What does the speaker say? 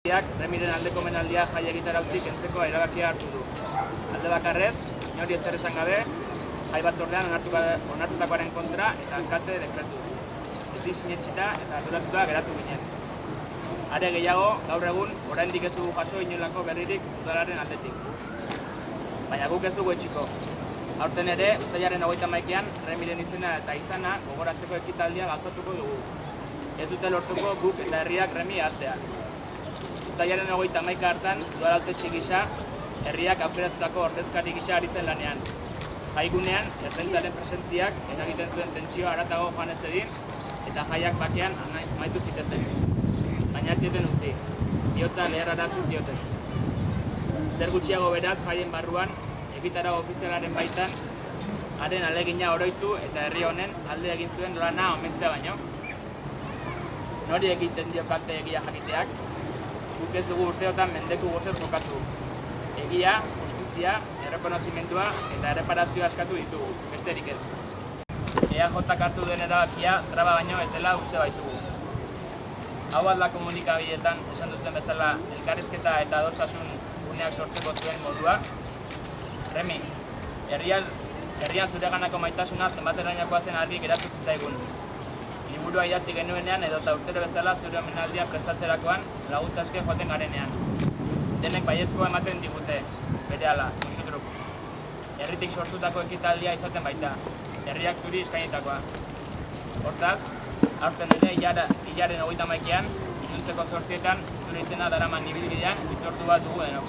Remiren aldeko omenaldia jai egitera utzi kentzeko erabakia hartu du. Alde bakarrez, inori ezer esan gabe, jai batzordean onartutakoaren kontra eta alkate dekretuz. Ezin sinetsita eta arduratuta geratu ginen. Are gehiago, gaur egun, oraindik ez dugu jaso inolako berririk udalaren aldetik. Baina guk ez dugu etxiko. Aurten ere, uztailaren 31ean, Remiren izena eta izana gogoratzeko ekitaldia gauzatuko dugu. Ez dute lortuko guk eta herriak Remi ahaztea. Uztailaren 31 hartan, udal hautetxe gisa, herriak aukeratutako ordezkari gisa ari zen lanean. Jaigunean, ertzaintzaren presentziak eragiten zuen tentsioa haratago joan ez edin, eta jaiak bakean amaitu zitezen. Baina ez zieten utzi, bihotza leherrarazi zioten. Zer gutxiago beraz jaien barruan, egitarau ofizialaren baitan, haren ahalegina oroitu eta herri honen alde egin zuen lana omentzea baino. Nori egiten dio kalte egia jakiteak? Guk ez dugu urteotan mendeku gozez jokatu. Egia, justizia, errekonozimendua eta erreparazioa eskatu ditugu, besterik ez. EAJak hartu duen erabakia traba baino ez dela uste baitugu. Hau alda komunikabideetan esan duten bezala elkarrizketa eta adostasun guneak sortzeko zuen modua? Remi, herrian zureganako maitasuna zenbaterainokoa zen argi geratu zitzaigun. Liburua idatzi genuenean edota urtero bezala zure omenaldia prestatzerakoan laguntza eske joaten garenean. Denek baiezkoa ematen digute, berehala, musutruk. Herritik sortutako ekitaldia izaten baita, herriak zuri eskainitakoa. Hortaz, aurten ere hilaren 31ean, iluntzeko 8etan zure izena daraman ibilbidean hitzordu bat dugu denok.